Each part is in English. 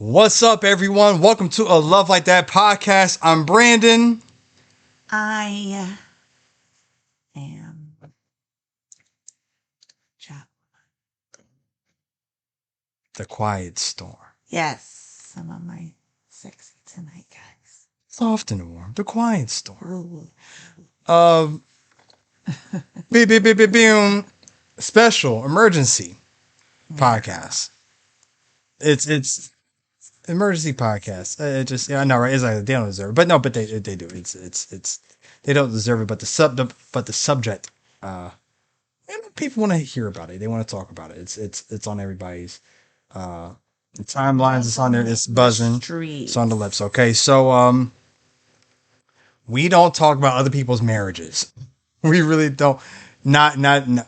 What's up, everyone? Welcome to a Love Like That podcast. I'm Brandon. I am Chuck. The Quiet Storm. Yes, I'm on my sexy tonight, guys. Soft and warm. The Quiet Storm. Ooh. Um, boom. Special emergency podcast. It's emergency podcast. It just I know, right? It's like they don't deserve it, but no, but they do. It's they don't deserve it, but the subject. And people want to hear about it. They want to talk about it. It's on everybody's the timelines. It's on there. It's buzzing. It's on the lips. Okay, so we don't talk about other people's marriages. We really don't. Not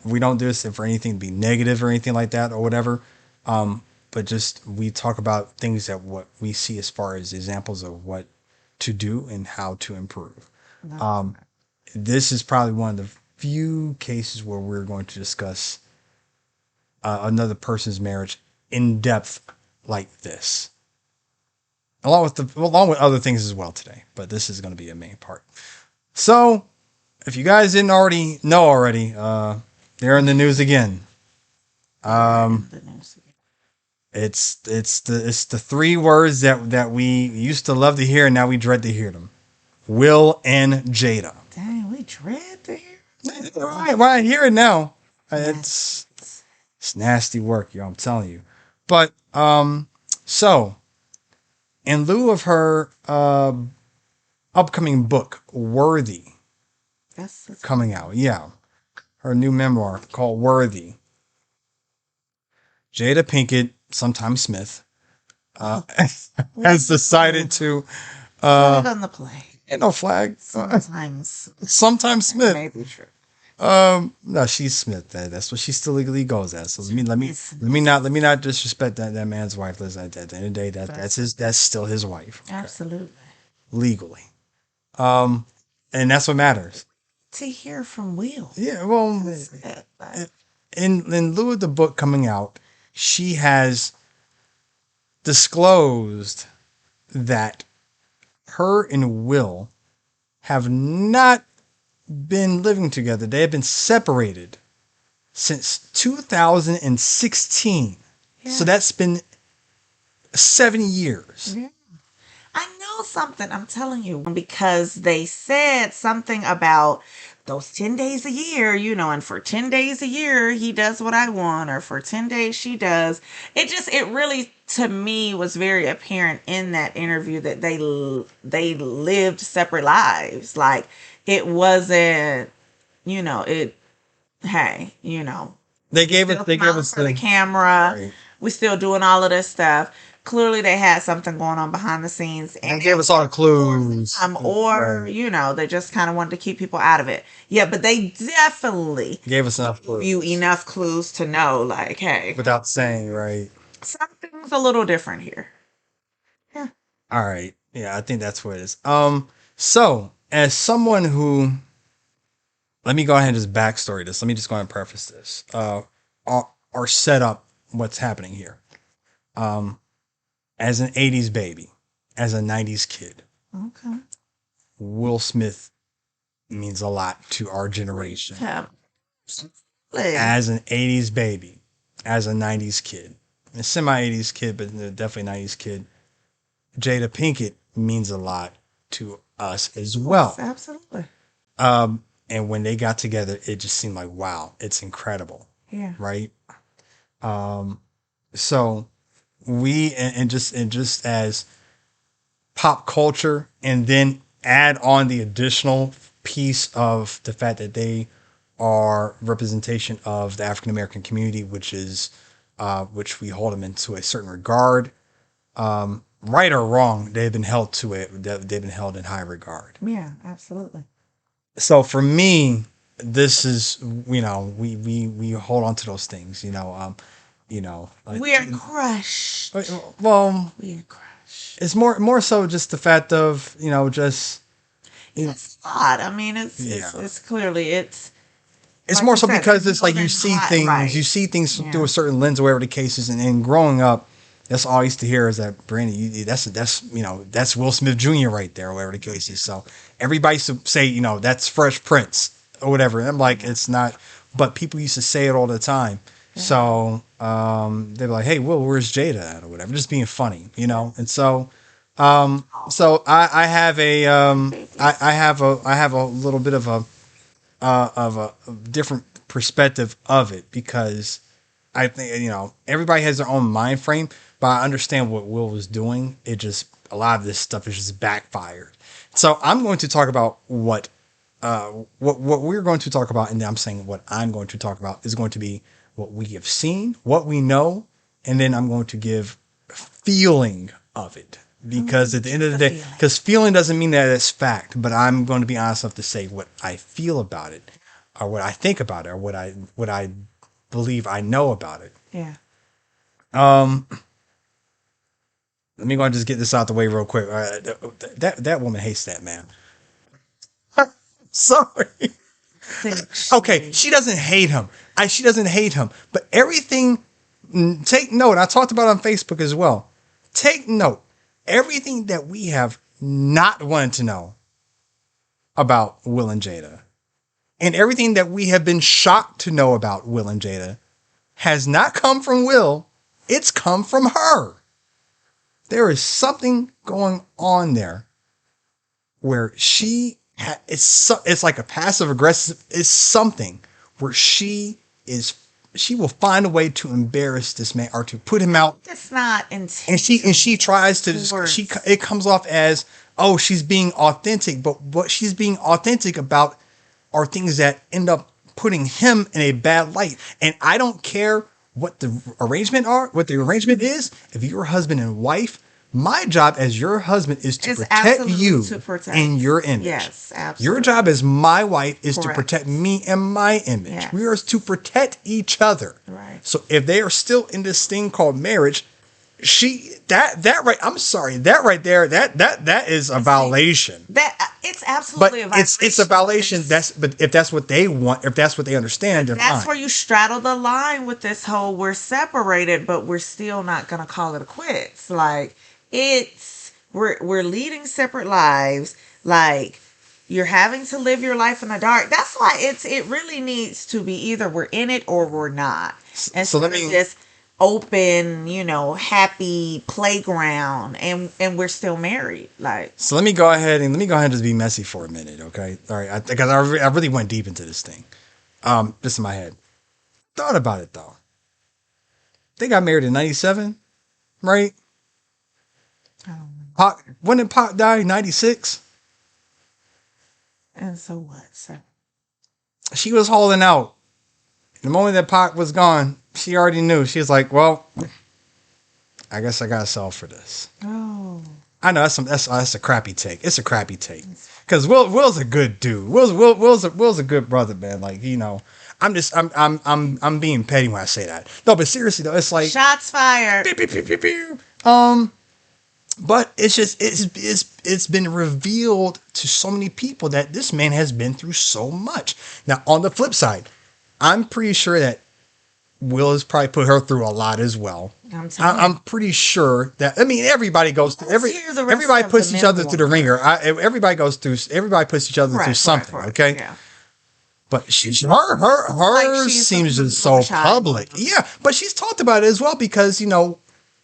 we don't do this for anything to be negative or anything like that or whatever. But just we talk about things that what we see as far as examples of what to do and how to improve. This is probably one of the few cases where we're going to discuss another person's marriage in depth like this, along with other things as well today. But this is going to be a main part. So, if you guys didn't already know they're in the news again. It's the three words that we used to love to hear and now we dread to hear them. Will and Jada. Dang, we dread to hear. Right, I hear it now. It's nasty work, yo. I'm telling you. But so in lieu of her upcoming book, Worthy, That's coming out, yeah, her new memoir called Worthy. Jada Pinkett, sometimes Smith, has decided to flag on the play. ain't no flag. Sometimes Smith. maybe true. No, she's Smith. That's what she still legally goes as. So let me not disrespect that man's wife. Listen, at the end of the day, that's still his wife. Okay? Absolutely. Legally. And that's what matters. To hear from Will. Yeah, well, in lieu of the book coming out, she has disclosed that her and Will have not been living together. They have been separated since 2016. Yeah. So that's been 7 years. Yeah. I know something, I'm telling you, because they said something about those 10 days a year, and for 10 days a year, he does what I want, or for 10 days, she does. It really, to me, was very apparent in that interview that they lived separate lives. Like, it wasn't, hey, They gave us for the camera. Right. We still doing all of this stuff. Clearly, they had something going on behind the scenes, And gave us all the clues. or Right. they just kind of wanted to keep people out of it. Yeah, but they definitely Gave us enough give clues. you enough clues to know, like, hey, Without saying, right. something's a little different here. Yeah. All right. Yeah, I think that's what it is. So as someone who, let me go ahead and just backstory this. Let me just go ahead and preface this. Or set up what's happening here. As an 80s baby, as a 90s kid, Okay. Will Smith means a lot to our generation. Yeah. As an 80s baby, as a 90s kid, a semi 80s kid, but definitely 90s kid, Jada Pinkett means a lot to us as well. Absolutely. And when they got together, it just seemed like, wow, it's incredible. Yeah. Right. So we, and just as pop culture, and then add on the additional piece of the fact that they are representation of the African American community, which we hold them into a certain regard. Right or wrong, they've been held to it. They've been held in high regard. Yeah, absolutely. So for me, this is, we hold on to those things. Like, We are crushed. well, We are crushed. it's more so just the fact of just It's odd. I mean, Yeah. it's clearly it's it's like more you so said, because it's like you golden see hot, things right. you see things Yeah. through a certain lens or whatever the case is, and growing up, That's all I used to hear is that Brandon, that's Will Smith Jr. right there, or whatever the case is. So everybody used to say, that's Fresh Prince or whatever. And I'm like, it's not, but people used to say it all the time. So they'd be like, "Hey, Will, where's Jada at?" or whatever, just being funny, And so, I have I have a little bit of a different perspective of it because I think everybody has their own mind frame, but I understand what Will was doing. It just a lot of this stuff is just backfired. So I'm going to talk about what we're going to talk about, and then I'm saying what I'm going to talk about is going to be what we have seen, what we know, and then I'm going to give feeling of it. Because at the end of the day, because feeling doesn't mean that it's fact, but I'm going to be honest enough to say what I feel about it, or what I think about it, or what I believe I know about it. Yeah. Let me go and just get this out the way real quick. That woman hates that man. Sorry. Okay, she doesn't hate him. She doesn't hate him, but everything. Take note. I talked about it on Facebook as well. Take note. Everything that we have not wanted to know about Will and Jada, and everything that we have been shocked to know about Will and Jada, has not come from Will. It's come from her. There is something going on there where it's like a passive aggressive. It's something where she will find a way to embarrass this man or to put him out. It's not intentional. And she tries to it comes off as, oh, she's being authentic, but what she's being authentic about are things that end up putting him in a bad light. And I don't care what the arrangement is. If you're husband and wife, my job as your husband is to protect you and your image. Yes, absolutely. Your job as my wife is to protect me and my image. Yes. We are to protect each other. Right. So if they are still in this thing called marriage, that right. I'm sorry. That right there. That is a violation. It's absolutely a violation. It's a violation. But if that's what they want, if that's what they understand, then that's fine. where you straddle the line with this whole we're separated, but we're still not gonna call it a quits. Like we're leading separate lives. Like you're having to live your life in the dark. That's why it really needs to be either we're in it or we're not. And so let me just open, happy playground, and we're still married. Like, so let me go ahead and just be messy for a minute, okay? All right, because I really went deep into this thing. Just in my head, thought about it though. They got married in '97, right? Pac, when did Pac die? '96. And so what, sir? She was holding out. The moment that Pac was gone, she already knew. She was like, "Well, I guess I gotta sell for this." Oh, I know that's a crappy take. It's a crappy take because Will's a good dude. Will's a good brother, man. Like I'm being petty when I say that. No, but seriously though, it's like shots fired. Pew, pew, pew, pew, pew. But it's just it's been revealed to so many people that this man has been through so much. Now on the flip side, I'm pretty sure that Will has probably put her through a lot as well. I'm pretty sure that everybody goes through everybody puts each other through the ringer. Everybody puts each other through something. Right. Okay. Yeah. But hers seems just so public. Yeah, but she's talked about it as well because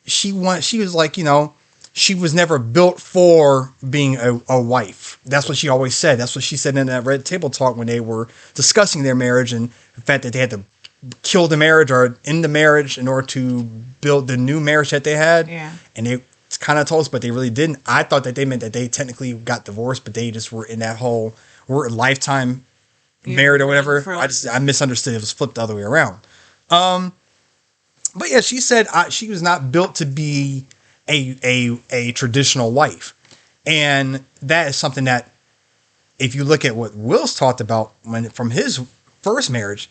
she was like she was never built for being a wife. That's what she always said. That's what she said in that Red Table Talk when they were discussing their marriage and the fact that they had to kill the marriage or end the marriage in order to build the new marriage that they had. Yeah. And they kind of told us, but they really didn't. I thought that they meant that they technically got divorced, but they just were in that whole lifetime married or whatever. I misunderstood. It was flipped the other way around. But yeah, she said she was not built to be a traditional wife. And that is something that if you look at what Will's talked about from his first marriage,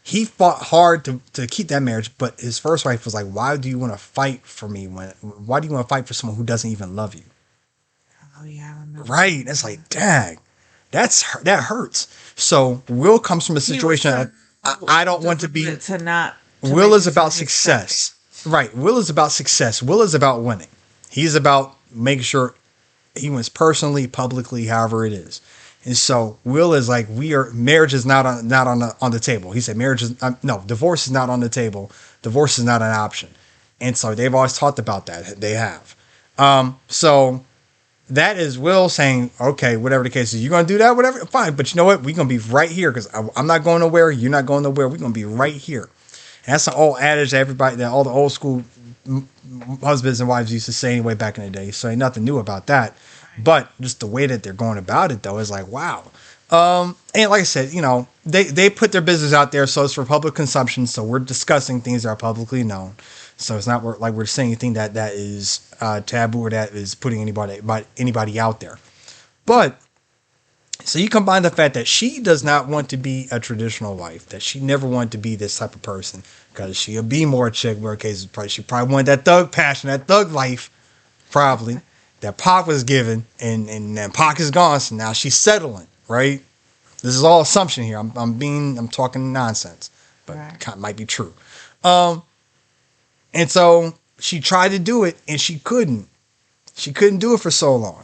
he fought hard to keep that marriage, but his first wife was like, why do you want to fight for me? Why do you want to fight for someone who doesn't even love you? Oh, yeah. I remember. Right. It's like, dang, that hurts. So Will comes from a situation I don't want to be. Will is about success. Right. Will is about success. Will is about winning. He's about making sure he wins personally, publicly, however it is. And so Will is like, we are, marriage is not on the table. He said marriage is no, divorce is not on the table. Divorce is not an option. And so they've always talked about that. They have. So that is Will saying, okay, whatever the case is, you're gonna do that, whatever, fine. But you know what? We're gonna be right here because I'm not going nowhere. You're not going nowhere. We're gonna be right here. And that's an old adage that everybody, that all the old school husbands and wives used to say anyway back in the day. So ain't nothing new about that. But just the way that they're going about it though is like, wow. And like I said, they put their business out there, so it's for public consumption. So we're discussing things that are publicly known. So it's not like we're saying anything that is taboo or that is putting anybody out there. But so you combine the fact that she does not want to be a traditional wife, that she never wanted to be this type of person, because she'll be more chick. Where case she probably wanted that thug passion, that thug life, probably that Pac was given, and then Pac is gone, so now she's settling. Right? This is all assumption here. I'm talking nonsense, but it might be true. And so she tried to do it, and she couldn't. She couldn't do it for so long.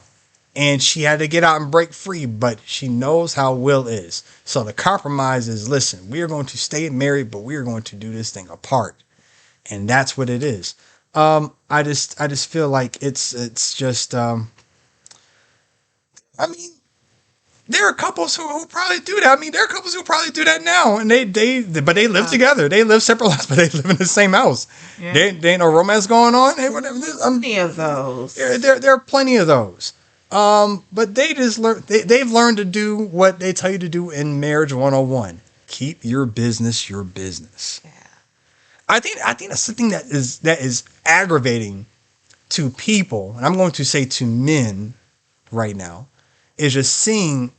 And she had to get out and break free, but she knows how Will is. So the compromise is, listen, we are going to stay married, but we are going to do this thing apart. And that's what it is. I just feel like it's just, I mean, there are couples who probably do that. I mean, there are couples who probably do that now, and but they live together. They live separate lives, but they live in the same house. Yeah. There ain't no romance going on. Hey, whatever. Plenty of those. There are plenty of those. But they just they've learned to do what they tell you to do in marriage 101. Keep your business your business. Yeah. I think that's something that is aggravating to people, and I'm going to say to men right now, is just seeing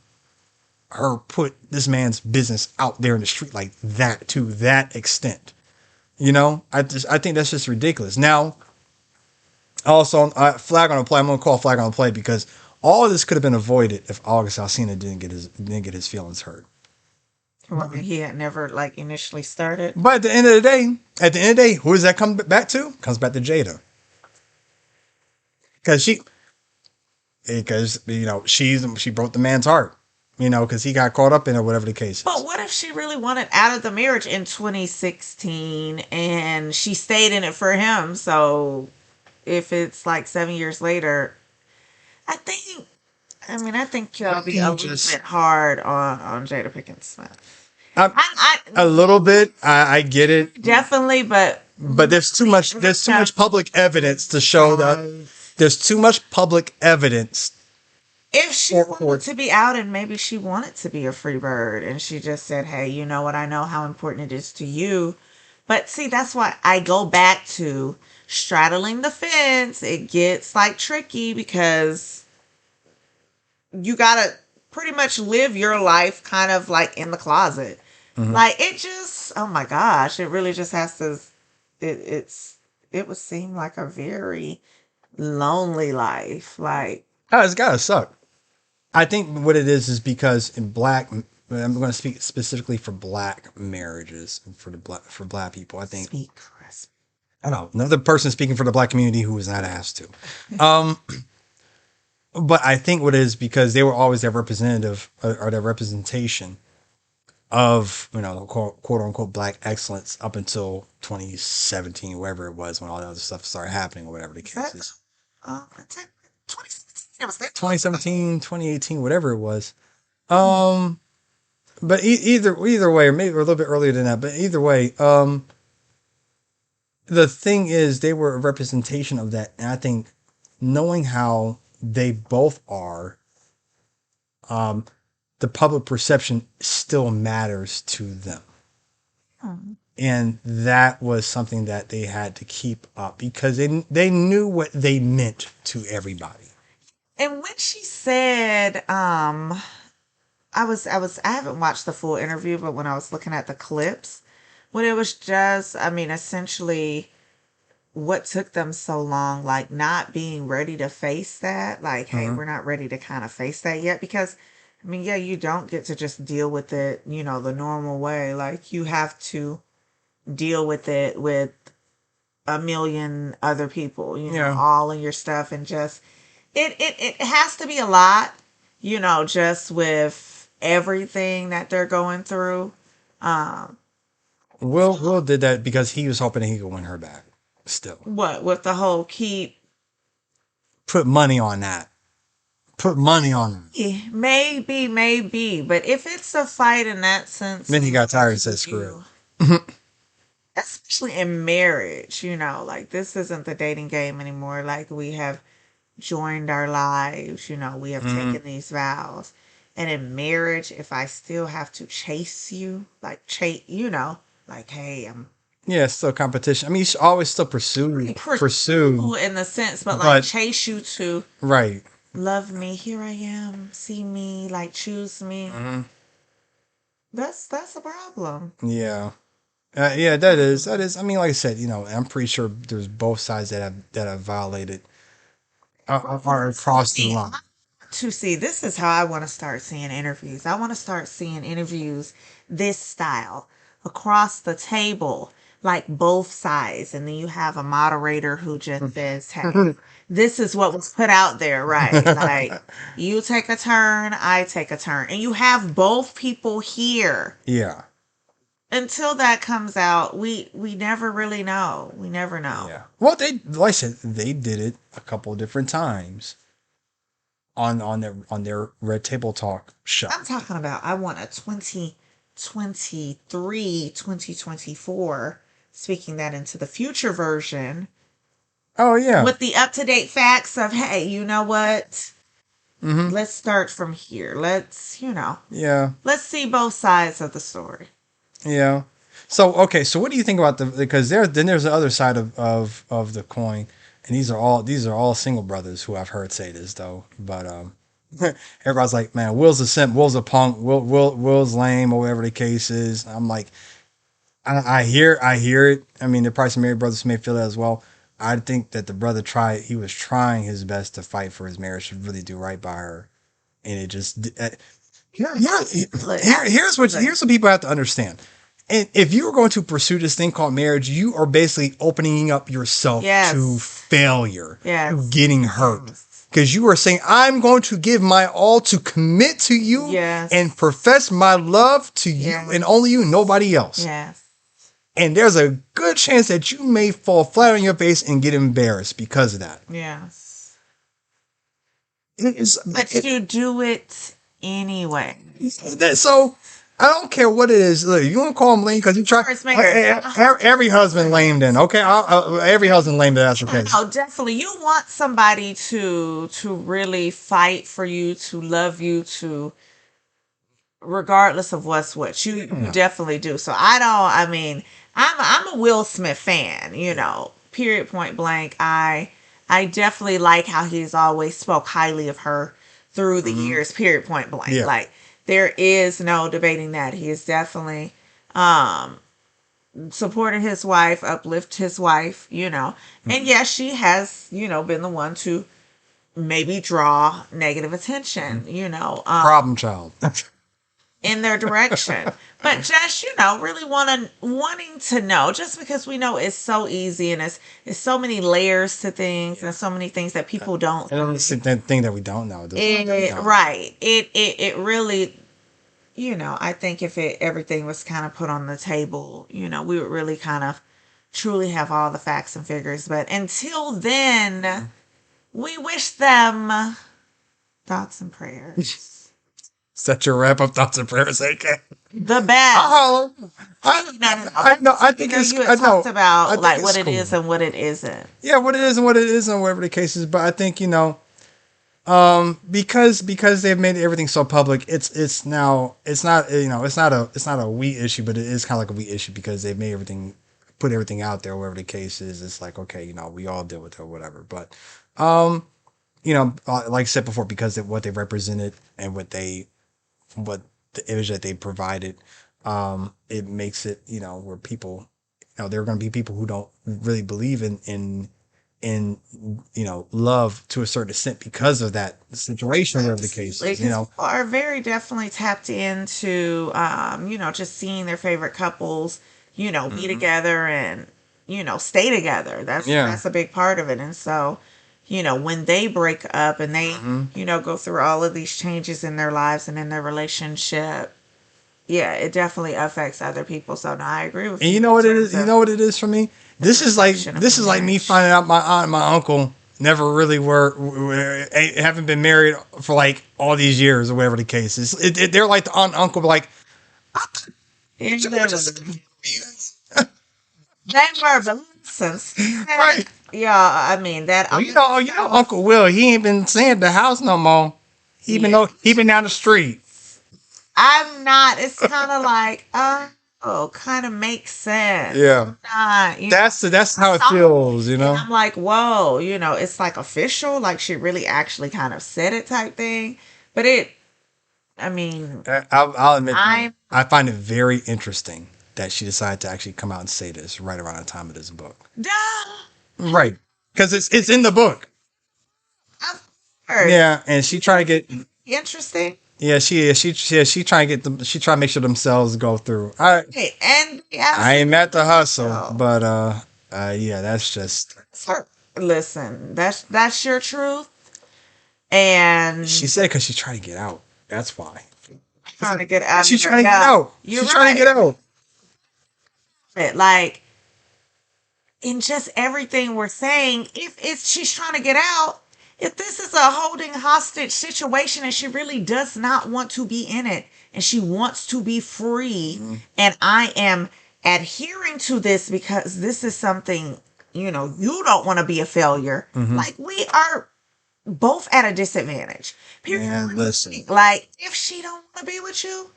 her put this man's business out there in the street like that, to that extent. I think that's just ridiculous. Now, also, flag on the play. I'm going to call flag on the play because all of this could have been avoided if August Alsina didn't get his feelings hurt. Well, he had never initially started. But at the end of the day, who does that come back to? Comes back to Jada. Because she broke the man's heart. Because he got caught up in it, whatever the case is. But what if she really wanted out of the marriage in 2016 and she stayed in it for him? So if it's 7 years later, I think y'all be a little bit hard on Jada Pinkett Smith. A little bit. I get it. Definitely, but there's too much public evidence to show that there's too much public evidence. If she wanted to be out and maybe she wanted to be a free bird and she just said, hey, you know what? I know how important it is to you. But see, that's why I go back to straddling the fence. It gets tricky because you got to pretty much live your life kind of in the closet. Mm-hmm. It just, oh my gosh, it really just has to, it would seem like a very lonely life. It's gotta suck. I think what it is because I'm going to speak specifically for black marriages, for black people. I think. Speak for us. I don't know. Another person speaking for the black community who was not asked to. But I think what it is because they were always their representative or their representation of, quote unquote black excellence up until 2017, wherever it was, when all the other stuff started happening or whatever the case is. 2017, 2018, whatever it was. But either way, or maybe a little bit earlier than that, but either way, the thing is they were a representation of that. And I think knowing how they both are, the public perception still matters to them. And that was something that they had to keep up because they knew what they meant to everybody. And when she said, I haven't watched the full interview, but when I was looking at the clips, when it was just, essentially what took them so long, not being ready to face that, hey, we're not ready to kind of face that yet because, you don't get to just deal with it, the normal way. You have to deal with it with a million other people, Yeah. all in your stuff, and just it has to be a lot, just with everything that they're going through. Um, Will did that because he was hoping that he could win her back. Still, what with the whole keep. put money on that. Put money on him. Yeah, maybe, but if it's a fight in that sense, Then he got tired and said, "Screw it." especially in marriage, like this isn't the dating game anymore. Like we have joined our lives, we have Hmm. taken these vows. And in marriage, if I still have to chase you, like chase, like, hey, I'm Yeah, it's still competition. I mean, you should always still pursue, pursue in the sense, but like but chase you to right. love me, here I am, see me, like choose me. Hmm. That's a problem. Yeah. Yeah, that is. I mean, like I said, I'm pretty sure there's both sides that have violated are across the line. To see, this is how I want to start seeing interviews. I want to start seeing interviews this style across the table, like both sides. And then you have a moderator who just says, hey, this is what was put out there, right? Like you take a turn, I take a turn. And you have both people here. Yeah, Until that comes out, we never really know. We never know. yeah. Well, like I said, they did it a couple of different times on their Red Table Talk show. I'm talking about I want a 2023, 2024, speaking that into the future version Oh yeah. with the up-to-date facts of, hey, you know what? Mm-hmm. Let's start from here. Yeah. Let's see both sides of the story. Yeah. So okay, so what do you think about because there's the other side of the coin, and these are all single brothers who I've heard say this though, but everybody's like, man, Will's a simp, Will's a punk, Will's lame, or whatever the case is. I'm like, I hear it. I mean, there are probably some married brothers who may feel that as well. I think that the brother he was trying his best to fight for his marriage to really do right by her, and it just yeah, yeah. Look, Here's what people have to understand. And if you are going to pursue this thing called marriage, you are basically opening up yourself yes. to failure, Yes. getting hurt. Because you are saying, I'm going to give my all to commit to you Yes. and profess my love to you Yes. and only you, nobody else. Yes. And there's a good chance that you may fall flat on your face and get embarrassed because of that. Yes. But But you do it anyway. So I don't care what it is. Look, you want to call him lame because you try. Every husband lame then. Okay, every husband lame. That's okay. Oh, definitely. You want somebody to really fight for you, to love you, to regardless of what's what. You definitely do. So I mean, I'm a Will Smith fan. Period. Point blank. I definitely like how he's always spoke highly of her through the years. Period. Point blank. Yeah. Like there is no debating that. He is definitely supported his wife, uplift his wife, and yes, she has, been the one to maybe draw negative attention, Problem child. in their direction. But just, really wanting to know, just because we know it's so easy and it's so many layers to things and so many things that people don't. And it's the thing that we don't know. Right. It really, I think if everything was kind of put on the table, we would really kind of truly have all the facts and figures. But until then, we wish them thoughts and prayers. Set your wrap up thoughts and prayers, AK. The best. I know. I think it's. You I had know. talked about I think like it's what it cool. is and what it isn't. Yeah, what it is and what it isn't, whatever the case is. But I think because they've made everything so public, it's now it's not it's not a we issue, but it is kind of like a we issue because they've made put everything out there, whatever the case is. It's like, okay, we all deal with it or whatever. But like I said before, because of what they represented and what the image that they provided, it makes it where people, there are going to be people who don't really believe in love to a certain extent because of that situation, whatever the case is. People are very definitely tapped into just seeing their favorite couples be together and stay together. Yeah. That's a big part of it. And so, when they break up and they, Hmm. go through all of these changes in their lives and in their relationship, yeah, it definitely affects other people. So no, I agree with And you you know in what it terms is? You of know what it is for me? the perfection of This is like me marriage. finding out my aunt and my uncle never really haven't been married for like all these years or whatever the case is. They're like the aunt and uncle, like I thought And you they were were, just but listen, right. yeah, I mean that. Well, you know, Uncle Will, he ain't been staying at the house no more. Yeah, He been down the street. I'm not. It's kind of like, kind of makes sense. Yeah, Not, that's I how it saw it, feels, you and know. I'm like, whoa, it's like official, like she really actually kind of said it type thing. But I mean, I'll admit, I'm, I find it very interesting that she decided to actually come out and say this right around the time of this book. duh, Right. Because it's in the book. of course, Yeah, and she trying to get interesting. yeah, she trying to get them she trying to make sure themselves go through. Hey, and they I ain't mad at the hustle, so, but yeah, that's just sir, listen, that's your truth, she and said because she's trying to get out. That's why. trying to get out of She's there. trying to get Yeah, out. you're She's trying to get right. out. Like in just everything we're saying, if it's she's trying to get out, if this is a holding hostage situation and she really does not want to be in it and she wants to be free, Hmm. and I am adhering to this because this is something, you don't want to be a failure. Hmm. Like we are both at a disadvantage. Period. Man, listen. Like if she don't want to be with you,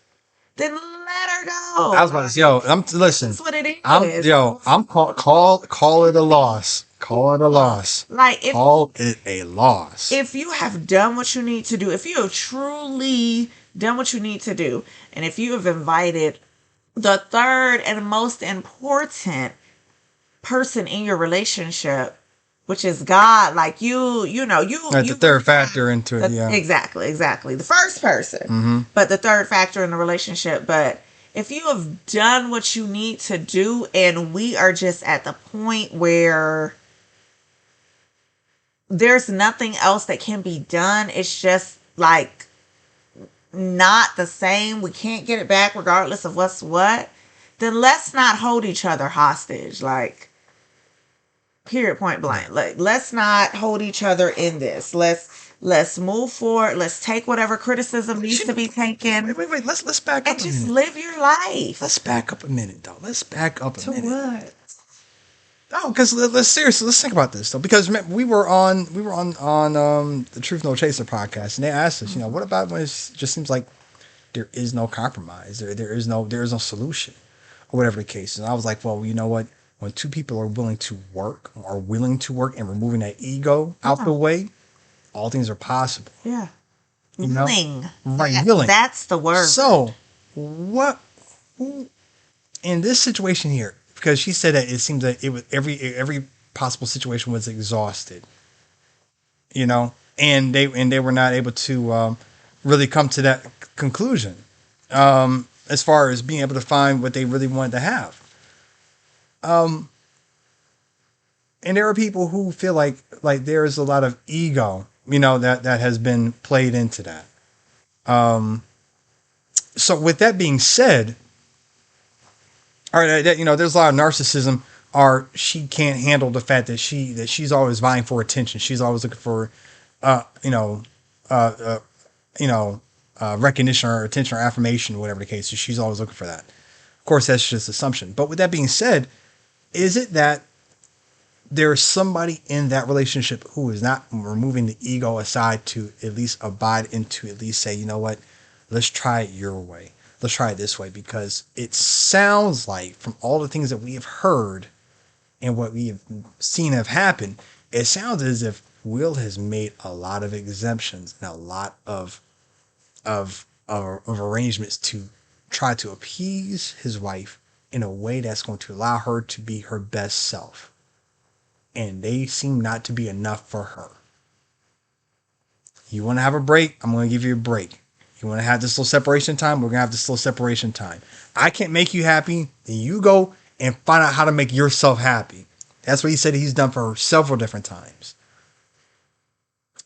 then let her I go. was about to say, yo, listen. That's what it I'm is. yo, I'm call it a loss. Call it a loss. Like Call it a loss. if you have done what you need to do, if you have truly done what you need to do, and if you have invited the third and most important person in your relationship, which is God, like Like the third factor into it, yeah. exactly, the first person, Hmm. but the third factor in the relationship. But if you have done what you need to do, and we are just at the point where there's nothing else that can be done. It's just like not the same. We can't get it back regardless of what's what. Then let's not hold each other hostage. Like, period, point blank. Like, let's not hold each other in this. Let's move forward. Let's take whatever criticism needs to be taken Wait. Let's back up and a just minute. live your life. Let's back up a minute, though. Let's back up a To minute. what? No, because let's seriously let's think about this though. Because we were on the Truth No Chaser podcast, and they asked us, what about when it just seems like there is no compromise, there is no solution, or whatever the case is. And I was like, well, you know what? When two people are willing to work, and removing that ego out the way, all things are possible. Yeah. You know? Willing. Right, willing. That's the word. So, who in this situation here? Because she said that it seems that it was every possible situation was exhausted, and they were not able to really come to that conclusion, as far as being able to find what they really wanted to have. And there are people who feel like there is a lot of ego, that has been played into that. So with that being said, all right, there's a lot of narcissism. Or she can't handle the fact that she's always vying for attention. She's always looking for, uh, you know, uh, recognition or attention or affirmation, whatever the case is. She's always looking for that. Of course, that's just assumption. But with that being said, is it that there's somebody in that relationship who is not removing the ego aside to at least abide and to at least say, you know what, let's try it your way. Let's try it this way, because it sounds like from all the things that we have heard and what we have seen have happened, it sounds as if Will has made a lot of exemptions and a lot of arrangements to try to appease his wife in a way that's going to allow her to be her best self. And they seem not to be enough for her. You want to have a break? I'm going to give you a break. You want to have this little separation time? We're going to have this little separation time. I can't make you happy. Then you go and find out how to make yourself happy. That's what he said he's done for her several different times.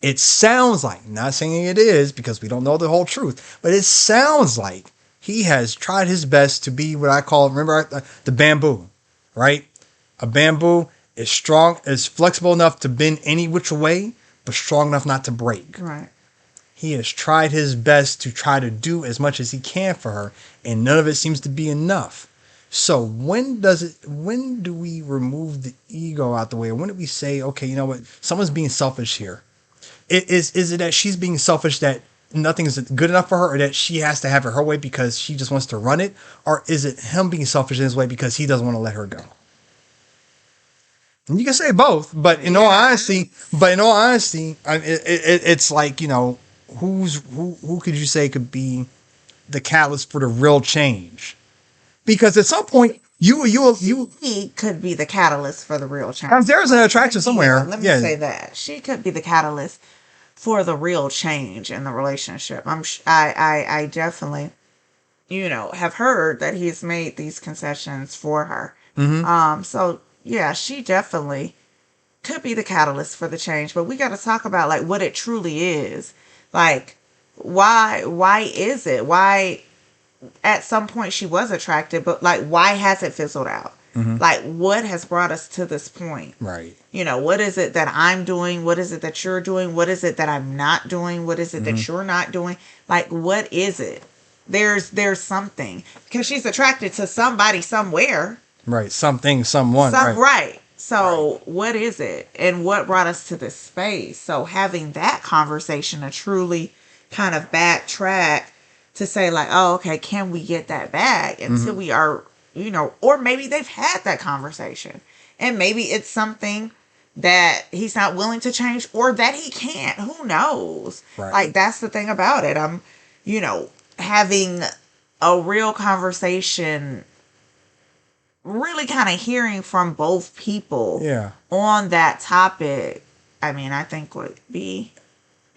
It sounds like, not saying it is because we don't know the whole truth, but it sounds like he has tried his best to be what I call, remember the bamboo, right? A bamboo is strong, is flexible enough to bend any which way, but strong enough not to break. Right. He has tried his best to try to do as much as he can for her, and none of it seems to be enough. So when do we remove the ego out the way? When do we say, okay, you know what, someone's being selfish here? Is it that she's being selfish, that nothing is good enough for her, or that she has to have it her way because she just wants to run it? Or is it him being selfish in his way because he doesn't want to let her go? And you can say both, but in all honesty, it's like, you know, who could you say could be the catalyst for the real change? Because at some point, you He could be the catalyst for the real change. there's an attraction somewhere. Let me say that she could be the catalyst for the real change in the relationship. I definitely, you know, have heard that he's made these concessions for her. So yeah, she definitely could be the catalyst for the change. But we got to talk about like what it truly is. Like, why is it? Why at some point she was attracted, but like, why has it fizzled out? Like, what has brought us to this point? Right. You know, what is it that I'm doing? What is it that you're doing? What is it that I'm not doing? What is it that you're not doing? Like, what is it? There's something, because she's attracted to somebody somewhere. Right. Something, someone. Right. So what is it? And what brought us to this space? So having that conversation to truly kind of backtrack to say like, oh, okay, can we get that back until we are, you know, or maybe they've had that conversation and maybe it's something that he's not willing to change or that he can't. Who knows? Right. Like, that's the thing about it. I'm, you know, having a real conversation, really kind of hearing from both people on that topic. I mean, I think would be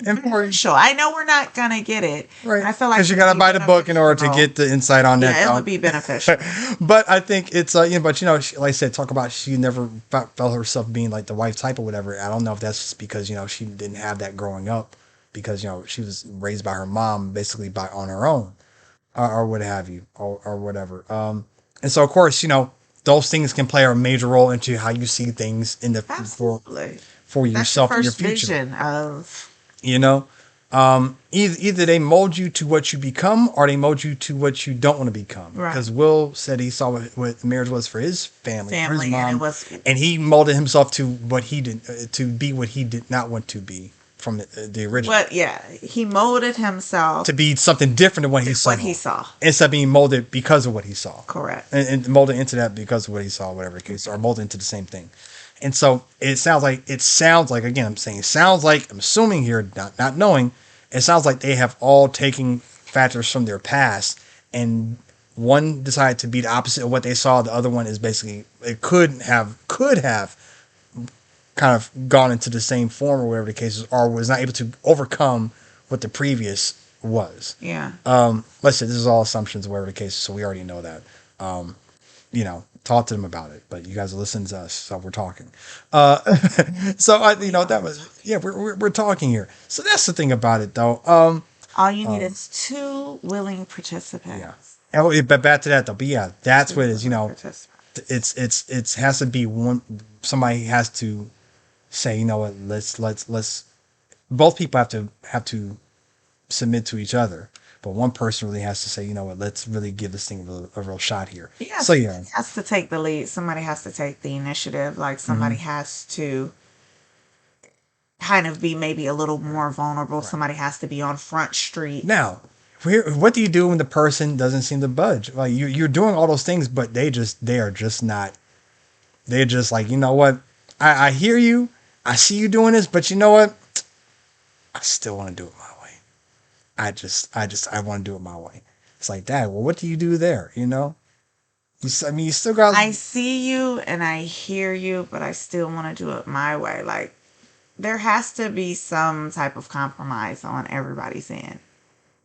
important. Sure, I know we're not gonna get it. Right. I feel like because you got to buy the book in order to get the insight on that. Yeah, it would be beneficial. But I think it's you know, but you know, like I said, talk about she never felt herself being like the wife type or whatever. I don't know if that's just because, you know, she didn't have that growing up, because, you know, she was raised by her mom basically by on her own, or what have you, or whatever. And so of course, you know, those things can play a major role into how you see things in the for yourself and your future. Vision of, you know, either they mold you to what you become, or they mold you to what you don't want to become. Because Will said he saw what marriage was for his family, for his mom, and he molded himself to what he did, to be what he did not want to be from the original. But yeah, he molded himself to be something different than what he saw. Instead of being molded because of what he saw. Correct. And molded into that because of what he saw, whatever the case, or molded into the same thing. And so it sounds like, again, I'm saying, I'm assuming here, not knowing, it sounds like they have all taken factors from their past, and one decided to be the opposite of what they saw. The other one is basically, it could have kind of gone into the same form or whatever the case is, or was not able to overcome what the previous was. Yeah. Let's say this is all assumptions, whatever the case is, so we already know that. You know, talk to them about it, but you guys are listening to us, so we're talking. So I, you know, that was, we're talking here. So that's the thing about it, though. All you need is 2 willing participants. Yeah. And but back to that though. But yeah, that's what it is. You know, it's has to be one. Somebody has to say, you know what, let's. Both people have to submit to each other. But one person really has to say, you know what, let's really give this thing a real shot here. Yeah. So yeah, has to take the lead. Somebody has to take the initiative. Like, somebody has to kind of be maybe a little more vulnerable. Right. Somebody has to be on Front Street. Now, what do you do when the person doesn't seem to budge? Like, you're doing all those things, but they are just not. They're just like, you know what, I hear you, I see you doing this, but you know what, I still want to do it my way. I want to do it my way. It's like that. Well, what do you do there? You know, you still got. I see you and I hear you, but I still want to do it my way. Like, there has to be some type of compromise on everybody's end.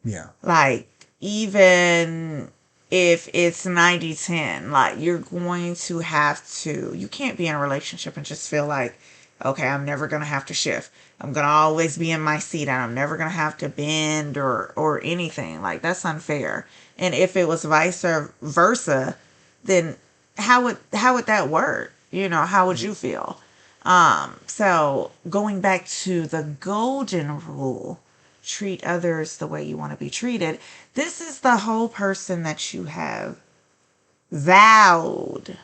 Yeah. Like, even if it's 90-10, like you're going to have to, you can't be in a relationship and just feel like, okay, I'm never going to have to shift. I'm going to always be in my seat and I'm never going to have to bend or anything. Like that's unfair. And if it was vice versa, then how would that work? How would you feel? So going back to the golden rule, treat others the way you want to be treated. This is the whole person that you have vowed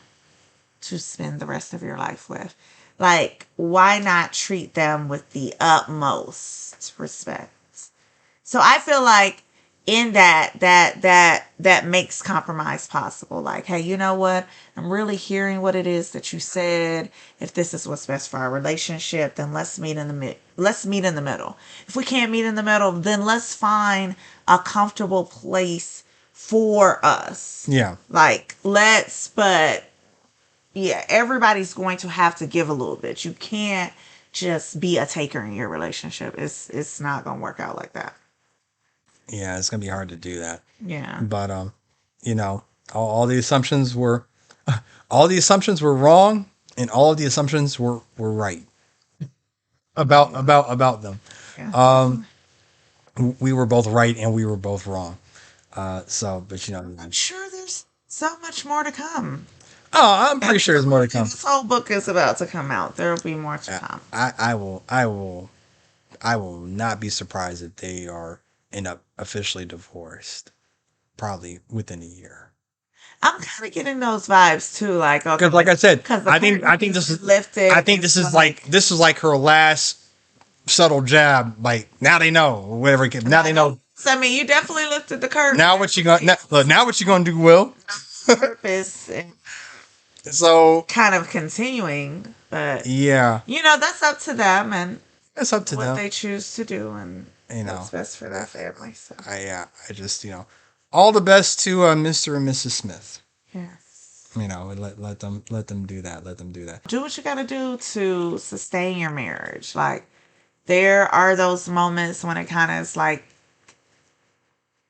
to spend the rest of your life with. Like, why not treat them with the utmost respect? So I feel like in that makes compromise possible. Like, hey, you know what? I'm really hearing what it is that you said. If this is what's best for our relationship, then let's meet in the middle. If we can't meet in the middle, then let's find a comfortable place for us. Yeah. Like, but yeah, everybody's going to have to give a little bit. You can't just be a taker in your relationship. It's not gonna work out like that. Yeah, it's gonna be hard to do that. Yeah. But you know, all the assumptions were all the assumptions were wrong, and all of the assumptions were right about them. Yeah. We were both right and we were both wrong. But I'm sure there's so much more to come. Oh, I'm pretty sure there's more to come. This whole book is about to come out. There will be more to come. I will not be surprised if they end up officially divorced, probably within a year. I'm kind of getting those vibes too, like okay. Because, like I said, I think this is lifted. I think this is like her last subtle jab. Like now they know whatever. Now they know. So, I mean, you definitely lifted the curtain. Now what you gonna now what you gonna do, Will? Purpose. So kind of continuing, but yeah, that's up to them and it's up to them what they choose to do, and what's best for their family. So I just all the best to Mr. and Mrs. Smith. Yes. Let them do that. Let them do that. Do what you got to do to sustain your marriage. Like there are those moments when it kind of is like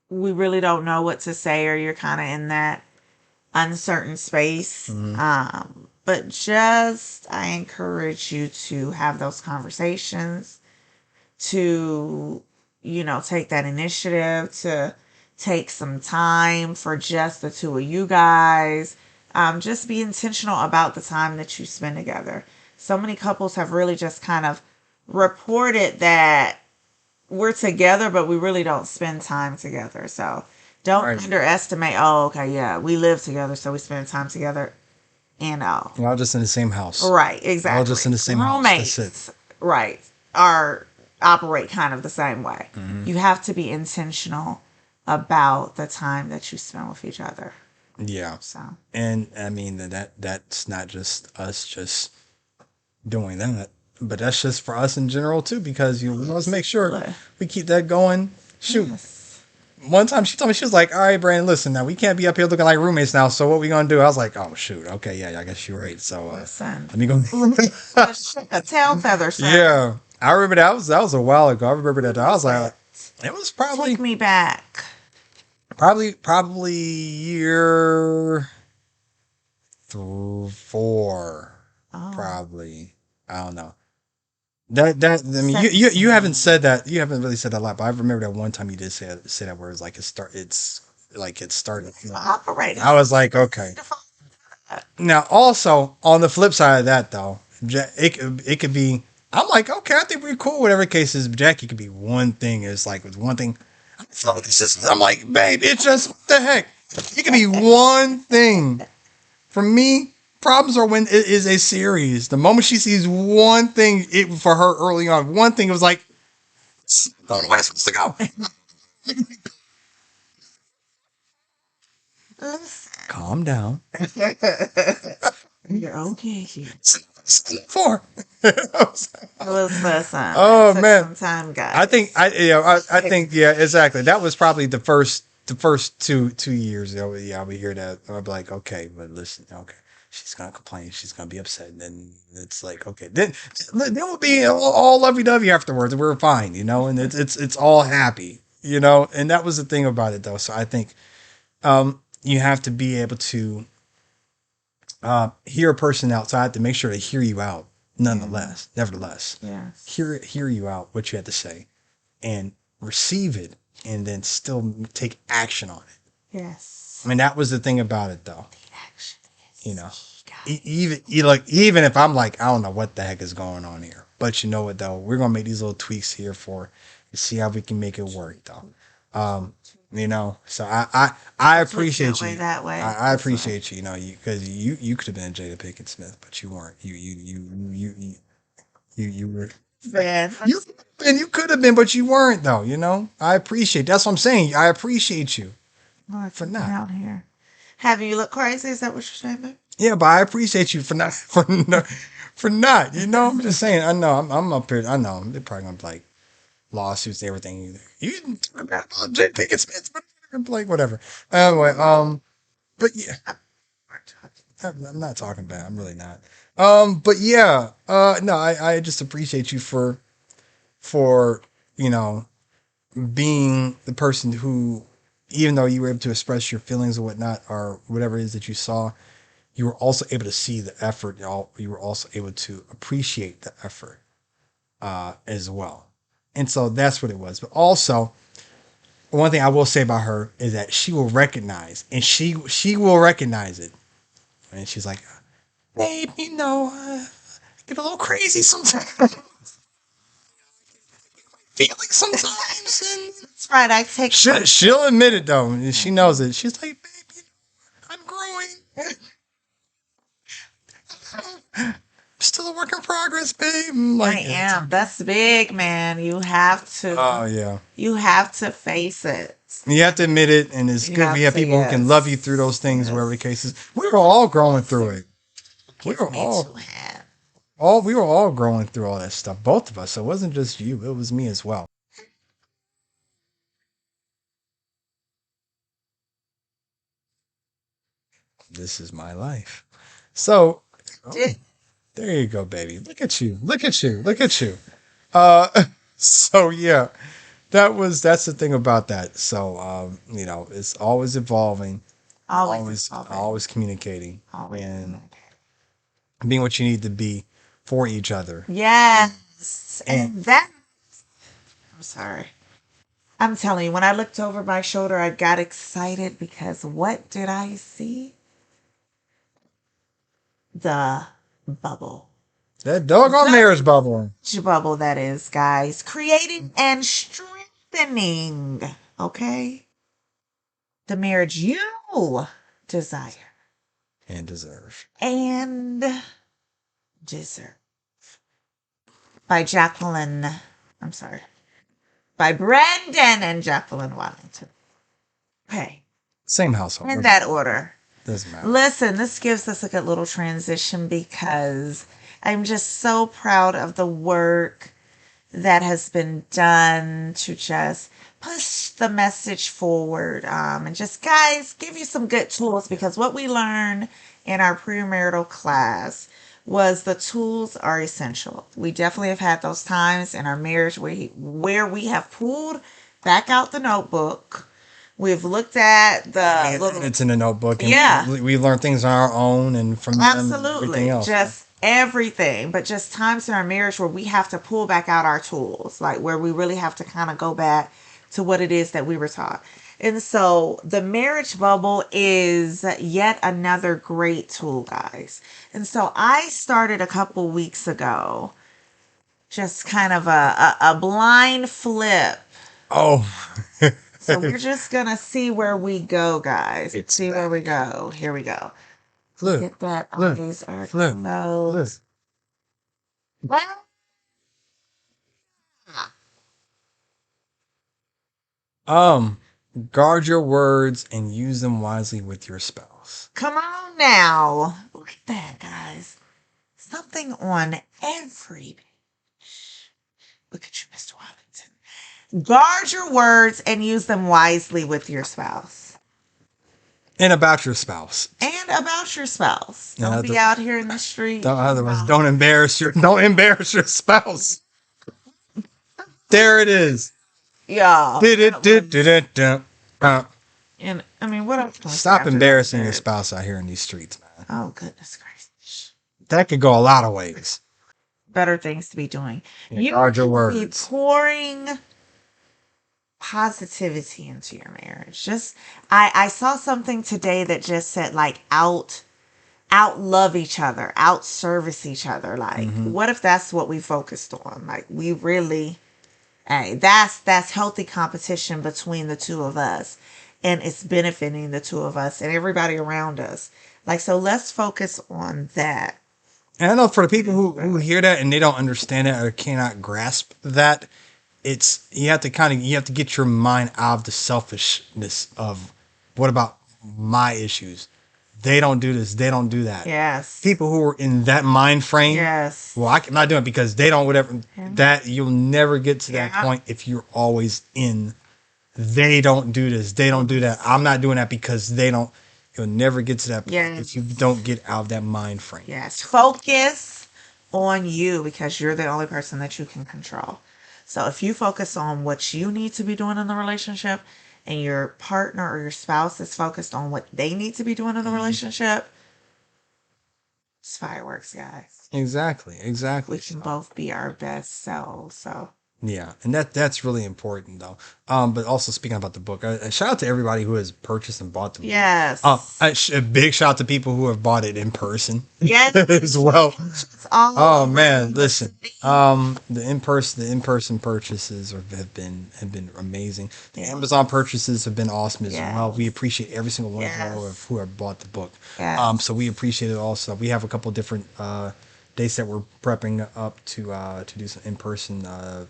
we really don't know what to say, or you're kind of in that uncertain space. Mm-hmm. But I encourage you to have those conversations, to, take that initiative, to take some time for just the two of you guys. Just be intentional about the time that you spend together. So many couples have really just kind of reported that we're together, but we really don't spend time together. So don't underestimate, we live together, so we spend time together. We're all just in the same house. Right, exactly. All just in the same roommates, house. That's it. Right, operate kind of the same way. Mm-hmm. You have to be intentional about the time that you spend with each other. Yeah. So. And I mean that's not just us just doing that, but that's just for us in general too, because we must make sure we keep that going. Shoot. Yes. One time she told me, she was like, all right, Brandon, listen, now we can't be up here looking like roommates now, so what we gonna do? I was like, oh shoot, okay, yeah, I guess you're right. So let me go. A tail feather, sir. Yeah. I remember that was a while ago. I remember that. I was like, it was probably take me back. Probably year 4. Oh. Probably. I don't know. I mean, you haven't said that. You haven't really said that a lot, but I remember that one time you did say that where it's like it started. Operating. I was like, okay. Now, also on the flip side of that, though, it could be. I'm like, okay, I think we're cool. Whatever the case is, Jackie could be one thing. It's like with one thing. I'm like, babe, it's just what the heck. It could be one thing. For me, problems are when it is a series. The moment she sees one thing, for her early on, one thing, it was like, I don't know where I'm supposed to go. Calm down. You're okay. 4. Listen. Oh man, some time, guys. I think yeah, exactly. That was probably the first 2 years. Yeah, we hear that. I'll be like, okay, but listen, okay. She's gonna complain. She's gonna be upset. And then it's like, okay, then we'll be all lovey-dovey afterwards. We're fine, and it's all happy, And that was the thing about it, though. So I think, you have to be able to hear a person out. So I have to make sure to hear you out, nonetheless, nevertheless. Yes. Hear you out, what you have to say, and receive it, and then still take action on it. Yes. I mean, that was the thing about it, though. The action is You know, key, even if I'm like, I don't know what the heck is going on here, but you know what though, we're gonna make these little tweaks here for see how we can make it work though. You know, so I appreciate you. That way. I appreciate you. You know, because you could have been Jada Pinkett Smith, but you weren't. You were. Man. You could have been, but you weren't though. You know, I appreciate. That's what I'm saying. I appreciate you for not out here. Having you look crazy? Is that what you're saying, babe? Yeah, but I appreciate you for not for not. You know, I'm just saying. I know I'm up here. I know they're probably gonna be like lawsuits, and everything. You didn't talk about Jada Pinkett Smith, but like whatever. Anyway, but yeah, I'm not talking bad. I'm really not. But yeah, no, I just appreciate you for you know being the person who, even though you were able to express your feelings or whatnot, or whatever it is that you saw, you were also able to see the effort. You were also able to appreciate the effort as well. And so that's what it was. But also, one thing I will say about her is that she will recognize, and she will recognize it. And she's like, babe, you know, I get a little crazy sometimes. Feeling sometimes. And that's right. I take. She'll admit it though. She knows it. She's like, babe, you know, I'm growing. Still a work in progress, babe. Like, I am. That's big, man. You have to. Oh yeah. You have to face it. You have to admit it, and it's good we have people who can love you through those things, whatever the case is. We were all growing through it. We were all growing through all that stuff. Both of us. So it wasn't just you. It was me as well. This is my life. So there you go, baby. Look at you. Look at you. Look at you. So yeah. That's the thing about that. So you know, it's always evolving. Always communicating. And being what you need to be for each other. Yes. And that, I'm sorry. I'm telling you, when I looked over my shoulder, I got excited because what did I see? The bubble. That doggone marriage bubble. Bubble, that is, guys. Creating and strengthening, okay? The marriage you desire. And deserve. And deserve. By Jacqueline. I'm sorry. By Brandon and Jacqueline Wellington. Okay. Same household. In that order. Doesn't matter. Listen, this gives us a good little transition because I'm just so proud of the work that has been done to just push the message forward. And just, guys, give you some good tools, because what we learned in our premarital class was the tools are essential. We definitely have had those times in our marriage where we have pulled back out the notebook. We've looked at the little... It's in the notebook. And we learn things on our own and from everything else. Just everything. But just times in our marriage where we have to pull back out our tools. Like where we really have to kind of go back to what it is that we were taught. And so the marriage bubble is yet another great tool, guys. And so I started a couple weeks ago, just kind of a blind flip. Oh. So we're just going to see where we go, guys. See where we go. Here we go. Flip. Get that on these notes. Guard your words and use them wisely with your spouse. Come on now. Look at that, guys. Something on every page. Look at you, Mr. Wellington. Guard your words and use them wisely with your spouse. And about your spouse. Don't be out here in the street. Don't embarrass your spouse. There it is. Yeah. And I mean, what else can we say Stop after that, embarrassing your Jared? spouse out here in these streets, man. Oh, goodness gracious. That could go a lot of ways. Better things to be doing. Yeah, You guard your should be words. pouring positivity into your marriage. Just I saw something today that just said like out love each other, out service each other. Like, what if that's what we focused on? Like, we really, hey, that's healthy competition between the two of us, and it's benefiting the two of us and everybody around us. Like, so let's focus on that. And I know for the people who hear that and they don't understand it or cannot grasp that, it's you have to get your mind out of the selfishness of what about my issues? They don't do this, they don't do that. Yes. People who are in that mind frame, Yes. well, I'm not doing it because they don't whatever Yeah. that you'll never get to that Yeah. point if you're always in they don't do this, they don't do that. I'm not doing that because they don't. You'll never get to that point Yes. if you don't get out of that mind frame. Yes. Focus on you because you're the only person that you can control. So if you focus on what you need to be doing in the relationship and your partner or your spouse is focused on what they need to be doing in the relationship, it's fireworks, guys. Exactly. We can both be our best selves. So Yeah, and that's really important though. But also speaking about the book, shout out to everybody who has purchased and bought the book. yes. A big shout out to people who have bought it in person Yes. as well. It's all Oh over man, the listen. city. The in person purchases have been amazing. The Yeah. Amazon purchases have been awesome as Yes. well. We appreciate every single one of Yes. you who have bought the book. Yes. So we appreciate it also. We have a couple different dates that we're prepping up to do some in person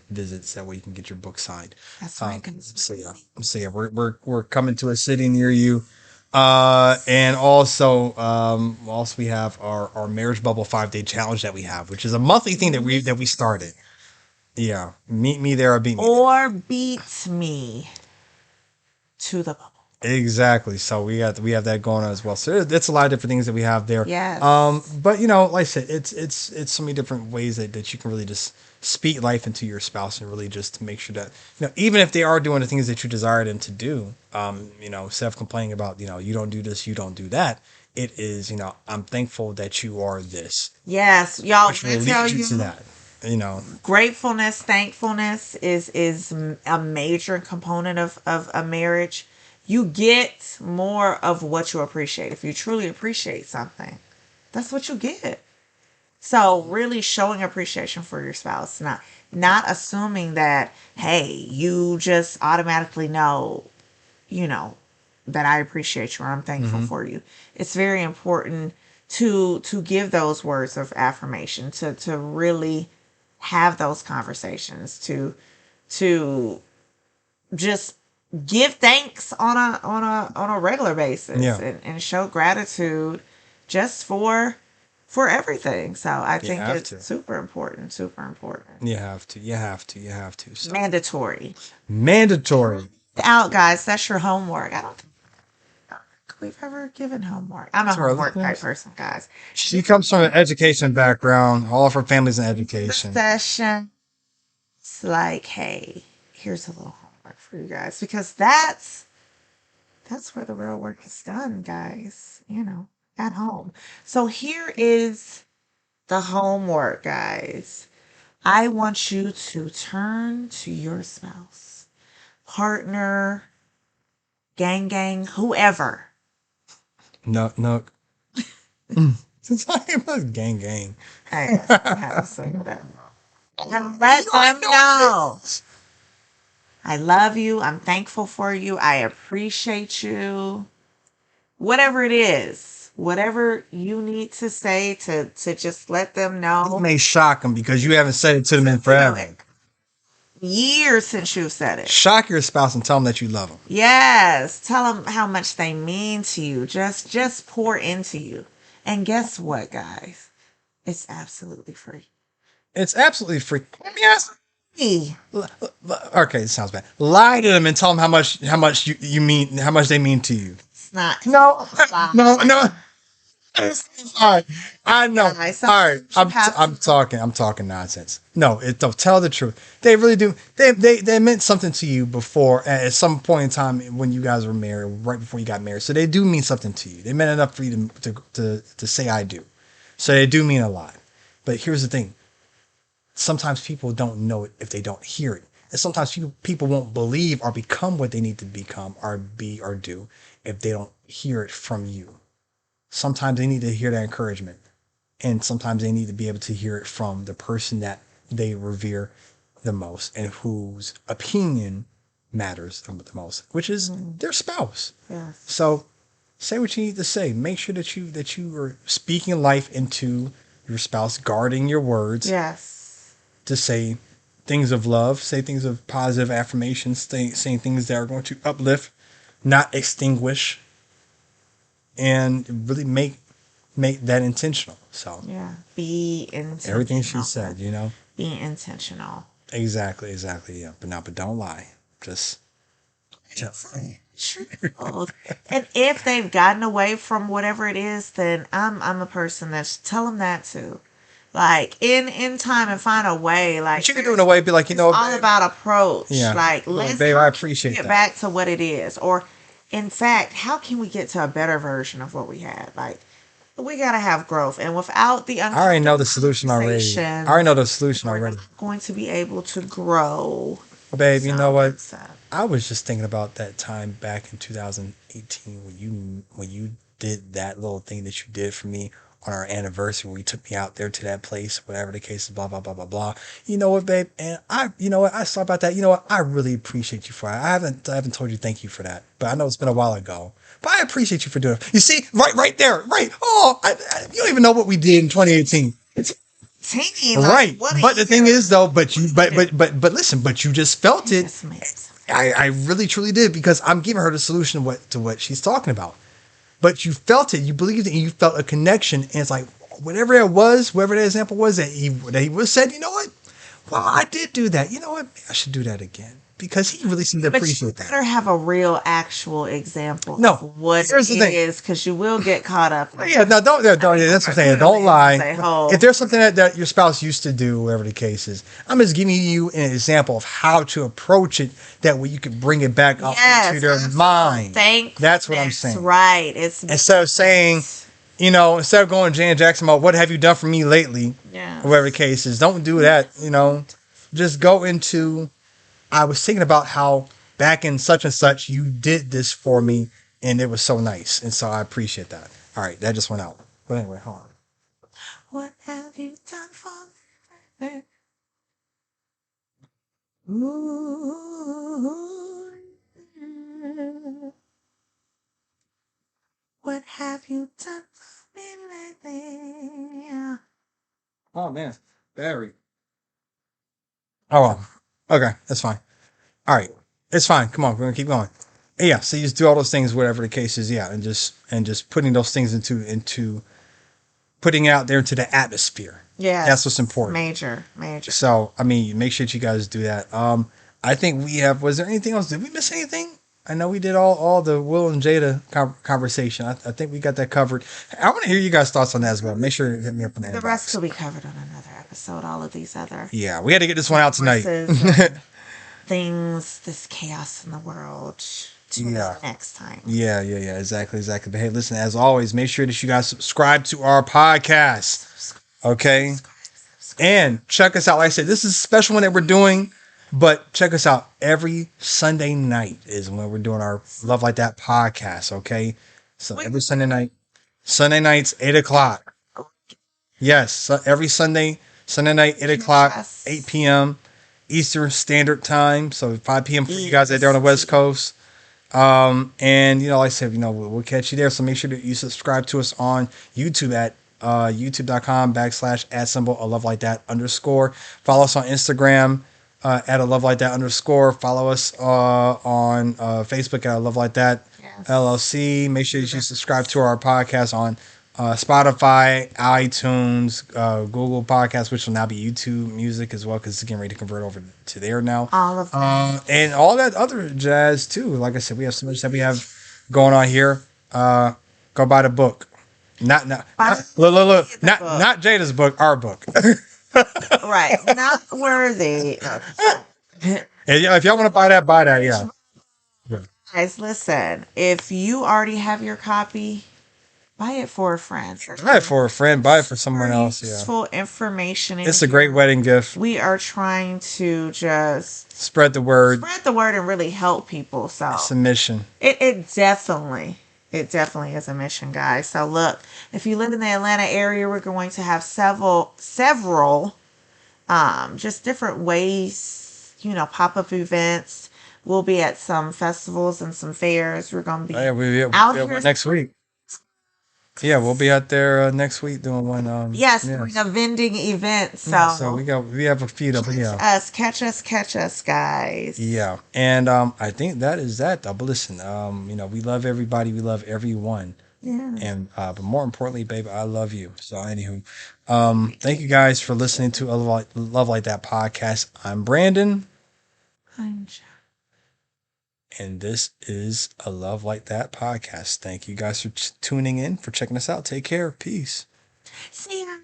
visits. That way you can get your book signed. That's right. guys. So yeah, we're coming to a city near you. And also we have our marriage bubble 5-day challenge that we have, which is a monthly thing that we started. Yeah, meet me there or beat me. Or beat me to the bubble. Exactly. So we have that going on as well. So that's a lot of different things that we have there. Yes. But you know, like I said, it's so many different ways that you can really just speak life into your spouse and really just to make sure that even if they are doing the things that you desire them to do, instead of complaining about you don't do this, you don't do that. It is I'm thankful that you are this, Yes, y'all. which will I tell lead you you, to that. gratefulness, thankfulness is a major component of a marriage. You get more of what you appreciate. If you truly appreciate something, that's what you get. So really showing appreciation for your spouse, not assuming that, hey, you just automatically that I appreciate you or I'm thankful for you. It's very important to give those words of affirmation, to really have those conversations, to just give thanks on a regular basis, Yeah. and show gratitude just for everything. So I think have it's to. super important. You have to. So, Mandatory. mandatory. Out, guys. That's your homework. I don't think we've ever given homework. I'm a To our homework type listeners? person, guys. She comes from an education background. All of her family's in education. Session. It's like, hey, here's a little homework for you guys, because that's where the real work is done, guys. At home. So here is the homework, guys. I want you to turn to your spouse, partner, gang, whoever. No. It's talking about gang. I have to say that. And let them know. I love you. I'm thankful for you. I appreciate you. Whatever it is, whatever you need to say to just let them It know. may shock them because you haven't said it to them in forever. Years since you've said it. Shock your spouse and tell them that you love them. Yes. Tell them how much they mean to you. Just pour into you. And guess what, guys? It's absolutely free. It's absolutely free. Let me ask. Hey. Okay, it sounds bad. Lie to them and tell them how much you mean, how much they mean to you. It's not. No. All right, I know. All Guys, right, sometimes you have to know. I'm talking nonsense. No, don't tell the truth. They really do. They meant something to you before at some point in time when you guys were married, right before you got married. So they do mean something to you. They meant enough for you to say I do. So they do mean a lot. But here's the thing: sometimes people don't know it if they don't hear it. And sometimes people won't believe or become what they need to become or be or do if they don't hear it from you. Sometimes they need to hear that encouragement. And sometimes they need to be able to hear it from the person that they revere the most and whose opinion matters the most, which is their spouse. Yes. So say what you need to say. Make sure that you are speaking life into your spouse, guarding your words Yes. to say things of love, say things of positive affirmations, saying things that are going to uplift, not extinguish, and really make that intentional. So Yeah. Be intentional. everything she said, you know, Be intentional. exactly, yeah. But don't lie. Just True. And if they've gotten away from whatever it is, then I'm a person that's tell them that too. Like in time and find a way. Like but you can do it in a way, be like, you know, all babe, about approach. yeah, Like well, let's babe, I appreciate get that. back to what it is. Or in fact, how can we get to a better version of what we had? Like we gotta have growth. And without the I already know the solution already. I already know the solution we're already. not going to be able to grow. Babe, you know what? So, I was just thinking about that time back in 2018 when you did that little thing that you did for me on our anniversary where you took me out there to that place, whatever the case is, blah blah blah blah blah. You know what, babe? And you know what? I saw about that. You know what? I really appreciate you for it. I haven't told you thank you for that, but I know it's been a while ago. But I appreciate you for doing it. You see, right there, right. Oh, you don't even know what we did in 2018. teeny, Right. like, what But a the thing year. is though, but listen, but you just felt it. Just makes I really truly did because I'm giving her the solution to what she's talking about. But you felt it, you believed it, and you felt a connection. And it's like whatever it was, whatever that example was that he was said, you know what? Well, I did do that. You know what? I should do that again because he really seemed to But you appreciate that. better have a real, actual example No, of what here's it the thing. is, because you will get caught up. Yeah, no, don't. Yeah, that's what I'm saying. Don't lie. Oh, If there's something that your spouse used to do, whatever the case is, I'm just giving you an example of how to approach it. That way you can bring it back up yes, into their mind. thank. That's what I'm saying. Right. It's Instead of saying, you know, instead of going Janet Jackson about what have you done for me lately, yeah. whatever the case is, don't do that. You know, just go into. I was thinking about how back in such and such you did this for me, and it was so nice, and so I appreciate that. All right, that just went out. But anyway, hold on. What have you done for me? Ooh. What have you done for me lately? Oh man, Barry. Oh well. Okay, that's fine. All right, it's fine. Come on, we're gonna keep going. Yeah, so you just do all those things, whatever the case is. Yeah, and just putting those things into putting it out there into the atmosphere. Yeah, That's what's important. Major. So, I mean, make sure that you guys do that. I think we have. Was there anything else? Did we miss anything? I know we did all the Will and Jada conversation. I think we got that covered. I want to hear you guys' thoughts on that as well. Make sure you hit me up on that. The rest will be covered on another episode. All of these other Yeah, we had to get this one out tonight. Things, this chaos in the world. Yeah. Next time. Yeah, exactly. But hey, listen, as always, make sure that you guys subscribe to our podcast. Okay? And check us out. Like I said, this is a special one that we're doing, but check us out every Sunday night is when we're doing our Love Like That podcast. Okay? So every Sunday nights, 8:00. Yes, so every Sunday night, 8:00, Yes. 8 p.m. Eastern Standard Time. So 5 p.m. for you guys out there on the West Coast. And you know, like I said, you know, we'll catch you there. So make sure that you subscribe to us on YouTube at youtube.com/@ a love like that _ follow us on Instagram at a love like that _ follow us on Facebook at a love like that LLC. Make sure that you subscribe to our podcast on Spotify, iTunes, Google Podcasts, which will now be YouTube Music as well, because it's getting ready to convert over to there now. All of them. And all that other jazz too. Like I said, we have so much that we have going on here. Go buy the book. Look, the book. not Jada's book, our book. Right. Not worthy. And yeah, if y'all want to buy that, yeah. Yeah. Guys, listen. If you already have your copy, buy it for a friend. Buy it for a friend, buy it for someone else. Yeah, Useful information in it's a great here. wedding gift. We are trying to just Spread the word. spread the word and really help people. So It's a mission. it definitely is a mission, guys. So look, if you live in the Atlanta area, we're going to have several just different ways, pop-up events. We'll be at some festivals and some fairs. We're gonna be out here next week. Yeah, we'll be out there next week doing one. Yes, doing a vending event. So we have a few of them. Yeah, catch us, guys. Yeah, and I think that is that. But listen, we love everybody, we love everyone. Yeah. And but more importantly, babe, I love you. So anywho, thank you guys for listening to a Love Like That podcast. I'm Brandon. I'm Joe. And this is a Love Like That podcast. Thank you guys for tuning in, for checking us out. Take care. Peace. See ya.